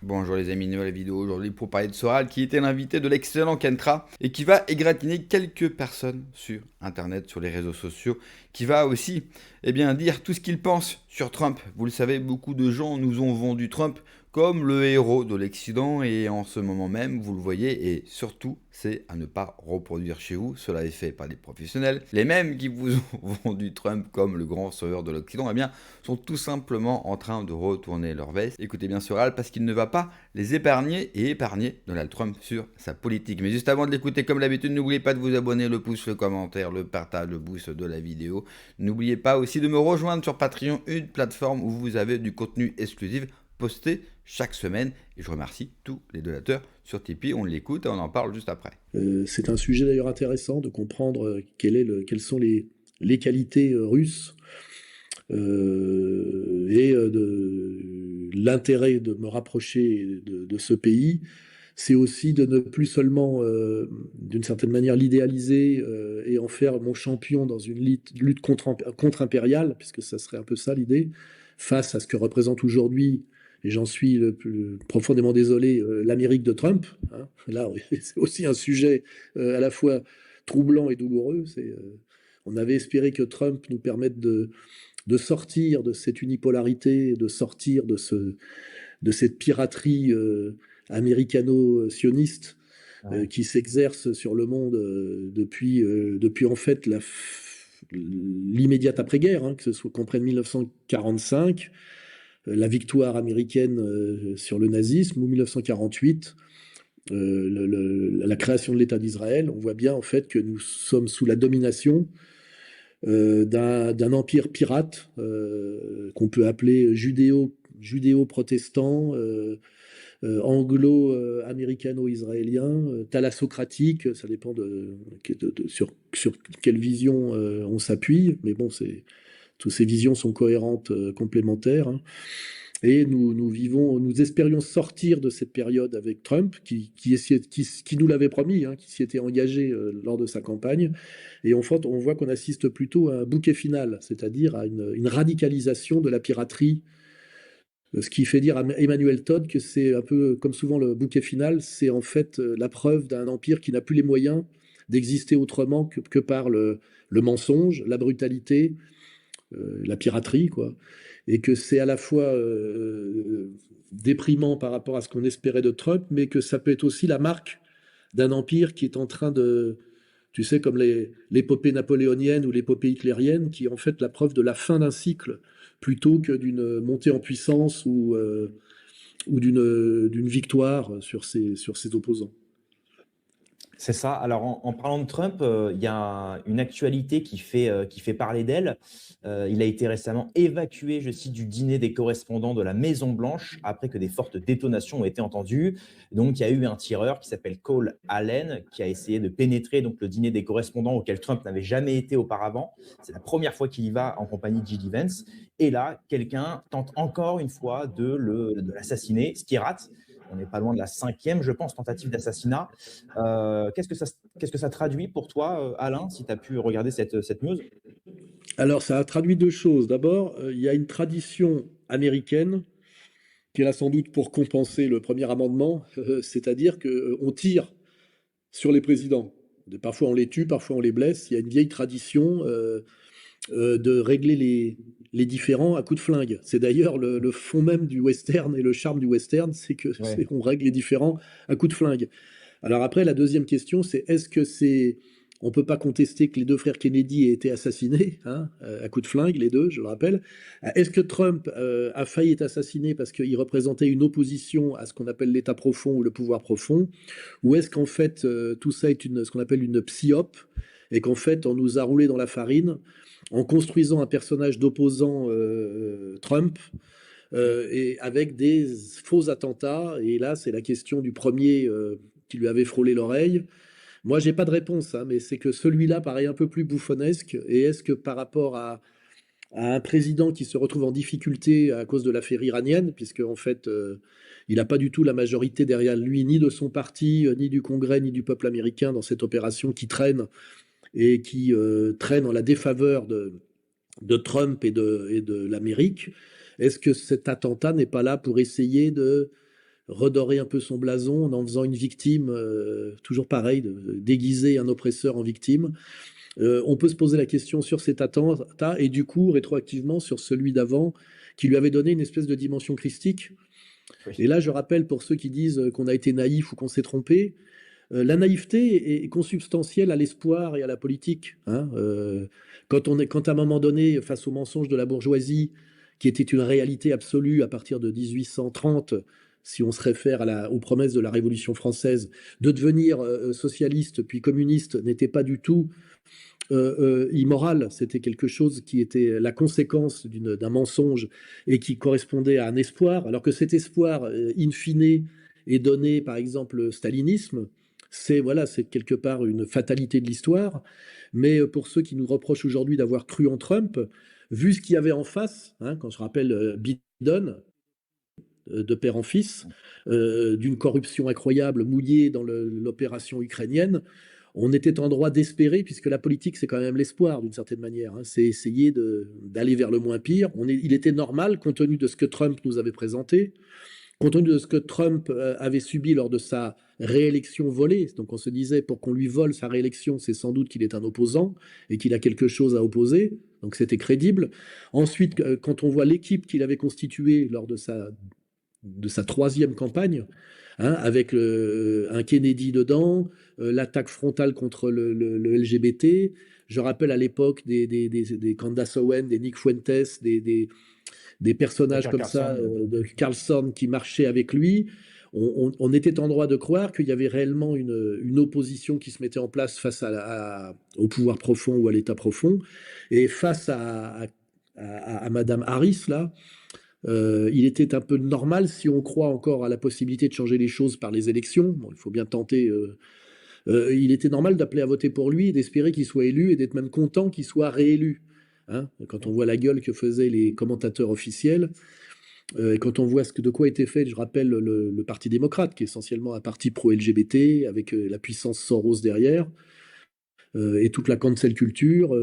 Bonjour les amis, nouvelle vidéo aujourd'hui pour parler de Soral qui était l'invité de l'excellent Kentra et qui va égratigner quelques personnes sur internet, sur les réseaux sociaux, qui va aussi dire tout ce qu'il pense sur Trump. Vous le savez, beaucoup de gens nous ont vendu Trump comme le héros de l'Occident et en ce moment même, vous le voyez, et surtout, c'est à ne pas reproduire chez vous. Cela est fait par des professionnels. Les mêmes qui vous ont vendu Trump comme le grand sauveur de l'Occident, sont tout simplement en train de retourner leur veste. Écoutez bien Soral parce qu'il ne va pas les épargner et épargner Donald Trump sur sa politique. Mais juste avant de l'écouter, comme d'habitude, n'oubliez pas de vous abonner, le pouce, le commentaire, le partage, le boost de la vidéo. N'oubliez pas aussi de me rejoindre sur Patreon, une plateforme où vous avez du contenu exclusif posté chaque semaine. Et je remercie tous les donateurs sur Tipeee. On l'écoute et on en parle juste après. C'est un sujet d'ailleurs intéressant de comprendre quelles sont les qualités russes et de l'intérêt de me rapprocher de ce pays. C'est aussi de ne plus seulement, d'une certaine manière, l'idéaliser et en faire mon champion dans une lutte contre-impériale, puisque ça serait un peu ça l'idée, face à ce que représente aujourd'hui, et j'en suis le plus profondément désolé, l'Amérique de Trump. Hein. Là, c'est aussi un sujet à la fois troublant et douloureux. On avait espéré que Trump nous permette de sortir de cette unipolarité, de sortir de cette piraterie américano-sioniste qui s'exerce sur le monde depuis en fait l'immédiate après-guerre, hein, que ce soit qu'on prenne 1945, la victoire américaine sur le nazisme, ou 1948, la création de l'État d'Israël. On voit bien en fait que nous sommes sous la domination d'un empire pirate qu'on peut appeler judéo-protestant, anglo-américano-israélien, thalassocratique, ça dépend sur quelle vision on s'appuie, mais bon, toutes ces visions sont cohérentes, complémentaires. Hein. Et nous espérions sortir de cette période avec Trump, qui nous l'avait promis, hein, qui s'y était engagé lors de sa campagne. Et en fait, on voit qu'on assiste plutôt à un bouquet final, c'est-à-dire à une radicalisation de la piraterie. Ce qui fait dire à Emmanuel Todd que c'est un peu, comme souvent le bouquet final, c'est en fait la preuve d'un empire qui n'a plus les moyens d'exister autrement que par le mensonge, la brutalité, la piraterie, quoi. Et que c'est à la fois déprimant par rapport à ce qu'on espérait de Trump, mais que ça peut être aussi la marque d'un empire qui est en train de, tu sais, comme l'épopée napoléonienne ou l'épopée hitlérienne, qui est en fait la preuve de la fin d'un cycle, plutôt que d'une montée en puissance ou d'une victoire sur ses opposants. C'est ça. Alors, en parlant de Trump, il y a une actualité qui fait parler d'elle. Il a été récemment évacué, je cite, du dîner des correspondants de la Maison-Blanche après que des fortes détonations ont été entendues. Donc, il y a eu un tireur qui s'appelle Cole Allen qui a essayé de pénétrer donc, le dîner des correspondants auquel Trump n'avait jamais été auparavant. C'est la première fois qu'il y va en compagnie de J.D. Vance. Et là, quelqu'un tente encore une fois de l'assassiner, ce qui rate. On n'est pas loin de la 5e, je pense, tentative d'assassinat. Qu'est-ce que ça traduit pour toi, Alain, si tu as pu regarder cette news? Alors, ça a traduit deux choses. D'abord, il y a une tradition américaine qui est là sans doute pour compenser le premier amendement, c'est-à-dire qu'on tire sur les présidents. Parfois on les tue, parfois on les blesse. Il y a une vieille tradition de régler les différends à coups de flingue. C'est d'ailleurs le fond même du western et le charme du western, c'est qu'on règle les différends à coups de flingue. Alors après, la deuxième question, c'est est-ce que c'est... On ne peut pas contester que les deux frères Kennedy aient été assassinés, hein, à coups de flingue, les deux, je le rappelle. Est-ce que Trump a failli être assassiné parce qu'il représentait une opposition à ce qu'on appelle l'État profond ou le pouvoir profond? Ou est-ce qu'en fait, tout ça est ce qu'on appelle une psyop, et qu'en fait, on nous a roulé dans la farine en construisant un personnage d'opposant Trump, et avec des faux attentats? Et là, c'est la question du premier qui lui avait frôlé l'oreille. Moi, j'ai pas de réponse, hein, mais c'est que celui-là paraît un peu plus bouffonnesque. Et est-ce que par rapport à un président qui se retrouve en difficulté à cause de l'affaire iranienne, puisque en fait, il n'a pas du tout la majorité derrière lui, ni de son parti, ni du Congrès, ni du peuple américain dans cette opération qui traîne et qui traîne en la défaveur de Trump et de l'Amérique, est-ce que cet attentat n'est pas là pour essayer de redorer un peu son blason en faisant une victime, toujours pareil, déguiser un oppresseur en victime. On peut se poser la question sur cet attentat et du coup, rétroactivement, sur celui d'avant, qui lui avait donné une espèce de dimension christique. Oui. Et là, je rappelle pour ceux qui disent qu'on a été naïf ou qu'on s'est trompé, la naïveté est consubstantielle à l'espoir et à la politique, hein. Quand à un moment donné, face au mensonge de la bourgeoisie, qui était une réalité absolue à partir de 1830, si on se réfère aux promesses de la Révolution française, de devenir socialiste puis communiste n'était pas du tout immoral, c'était quelque chose qui était la conséquence d'un mensonge et qui correspondait à un espoir, alors que cet espoir, in fine, est donné par exemple le stalinisme. C'est voilà, c'est quelque part une fatalité de l'histoire. Mais pour ceux qui nous reprochent aujourd'hui d'avoir cru en Trump, vu ce qu'il y avait en face, hein, quand je rappelle Biden, de père en fils, d'une corruption incroyable mouillée dans l'opération ukrainienne, on était en droit d'espérer, puisque la politique, c'est quand même l'espoir, d'une certaine manière, hein, c'est essayer d'aller vers le moins pire. Il était normal, compte tenu de ce que Trump nous avait présenté, compte tenu de ce que Trump avait subi lors de sa réélection volée. Donc on se disait, pour qu'on lui vole sa réélection, c'est sans doute qu'il est un opposant et qu'il a quelque chose à opposer. Donc c'était crédible. Ensuite, quand on voit l'équipe qu'il avait constituée lors de sa troisième campagne, hein, avec un Kennedy dedans, l'attaque frontale contre le LGBT. Je rappelle à l'époque des Candace Owen, des Nick Fuentes, des personnages Tucker comme ça, Carlson. de Carlson qui marchaient avec lui. On était en droit de croire qu'il y avait réellement une opposition qui se mettait en place face au pouvoir profond ou à l'État profond. Et face à Madame Harris, là, il était un peu normal, si on croit encore à la possibilité de changer les choses par les élections, bon, il faut bien tenter, il était normal d'appeler à voter pour lui, d'espérer qu'il soit élu et d'être même content qu'il soit réélu. Hein, quand on voit la gueule que faisaient les commentateurs officiels, et quand on voit de quoi était fait, je rappelle le Parti démocrate, qui est essentiellement un parti pro-LGBT, avec la puissance Soros derrière, et toute la cancel culture,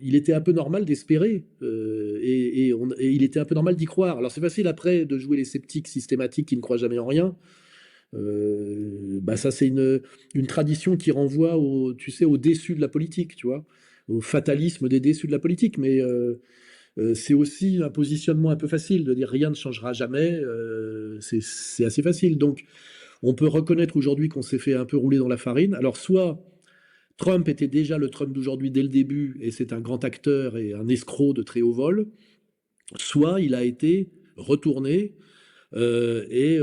il était un peu normal d'espérer, et il était un peu normal d'y croire. Alors c'est facile après de jouer les sceptiques systématiques qui ne croient jamais en rien. Ça c'est une tradition qui renvoie tu sais, au déçu de la politique, tu vois, au fatalisme des déçus de la politique. Mais c'est aussi un positionnement un peu facile de dire rien ne changera jamais. C'est assez facile. Donc on peut reconnaître aujourd'hui qu'on s'est fait un peu rouler dans la farine. Alors soit Trump était déjà le Trump d'aujourd'hui dès le début et c'est un grand acteur et un escroc de très haut vol, soit il a été retourné et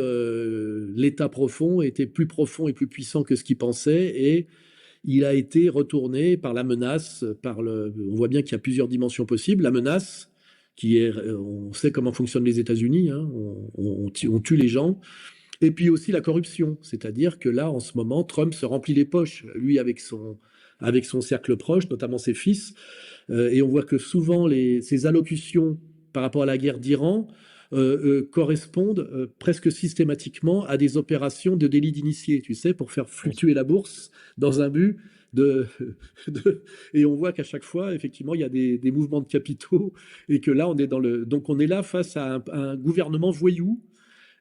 l'état profond était plus profond et plus puissant que ce qu'il pensait et il a été retourné par la menace, on voit bien qu'il y a plusieurs dimensions possibles. La menace, on sait comment fonctionnent les États-Unis, hein, on tue les gens. Et puis aussi la corruption, c'est-à-dire que là, en ce moment, Trump se remplit les poches, lui avec son cercle proche, notamment ses fils, et on voit que souvent ses allocutions par rapport à la guerre d'Iran correspondent presque systématiquement à des opérations de délit d'initié, tu sais, pour faire fluctuer la bourse dans un but de, et on voit qu'à chaque fois, effectivement, il y a des mouvements de capitaux et que là, donc on est là face à un gouvernement voyou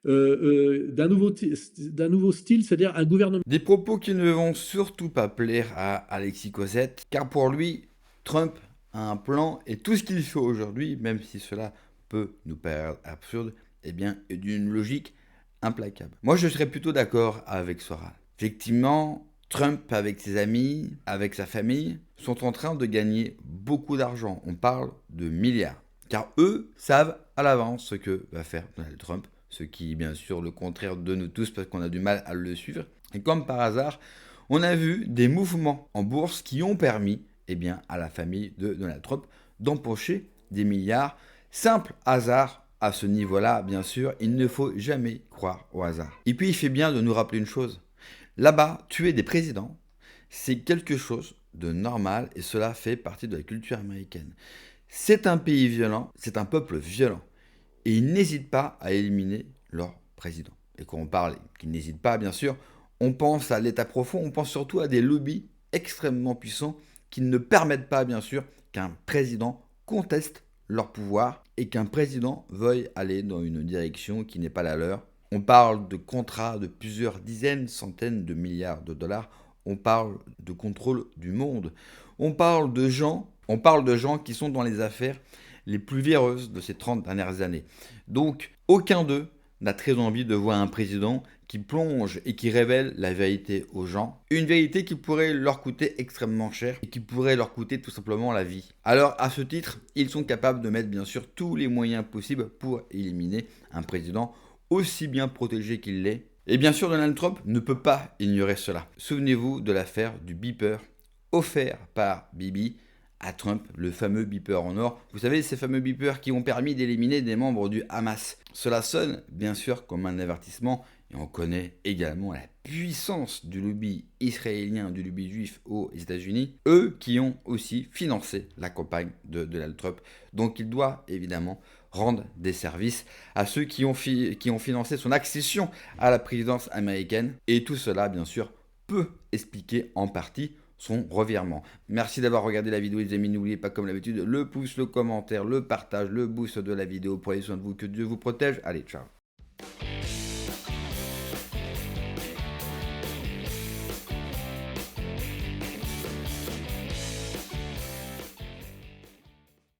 d'un nouveau style, c'est-à-dire un gouvernement. Des propos qui ne vont surtout pas plaire à Alexis Cossette, car pour lui, Trump a un plan et tout ce qu'il fait aujourd'hui, même si cela peut nous paraître absurde, eh bien, est d'une logique implacable. Moi, je serais plutôt d'accord avec Soral. Effectivement, Trump, avec ses amis, avec sa famille, sont en train de gagner beaucoup d'argent. On parle de milliards. Car eux savent à l'avance ce que va faire Donald Trump, ce qui est bien sûr le contraire de nous tous parce qu'on a du mal à le suivre. Et comme par hasard, on a vu des mouvements en bourse qui ont permis à la famille de Donald Trump d'empocher des milliards. Simple hasard à ce niveau-là, bien sûr, il ne faut jamais croire au hasard. Et puis il fait bien de nous rappeler une chose. Là-bas, tuer des présidents, c'est quelque chose de normal et cela fait partie de la culture américaine. C'est un pays violent, c'est un peuple violent. Et ils n'hésitent pas à éliminer leur président. Et quand on parle qu'ils n'hésitent pas, bien sûr, on pense à l'état profond, on pense surtout à des lobbies extrêmement puissants qui ne permettent pas, bien sûr, qu'un président conteste leur pouvoir et qu'un président veuille aller dans une direction qui n'est pas la leur. On parle de contrats de plusieurs dizaines, centaines de milliards de dollars. On parle de contrôle du monde. On parle de gens qui sont dans les affaires les plus véreuses de ces 30 dernières années. Donc, aucun d'eux n'a très envie de voir un président qui plonge et qui révèle la vérité aux gens. Une vérité qui pourrait leur coûter extrêmement cher et qui pourrait leur coûter tout simplement la vie. Alors, à ce titre, ils sont capables de mettre bien sûr tous les moyens possibles pour éliminer un président aussi bien protégé qu'il l'est. Et bien sûr, Donald Trump ne peut pas ignorer cela. Souvenez-vous de l'affaire du beeper offert par Bibi à Trump, le fameux beeper en or. Vous savez, ces fameux beepers qui ont permis d'éliminer des membres du Hamas. Cela sonne bien sûr comme un avertissement et on connaît également la puissance du lobby israélien, du lobby juif aux États-Unis, eux qui ont aussi financé la campagne de Donald Trump. Donc il doit évidemment rendre des services à ceux qui ont financé son accession à la présidence américaine. Et tout cela, bien sûr, peut expliquer en partie son revirement. Merci d'avoir regardé la vidéo les amis, n'oubliez pas comme d'habitude le pouce, le commentaire, le partage, le boost de la vidéo. Prenez soin de vous, que Dieu vous protège. Allez, ciao.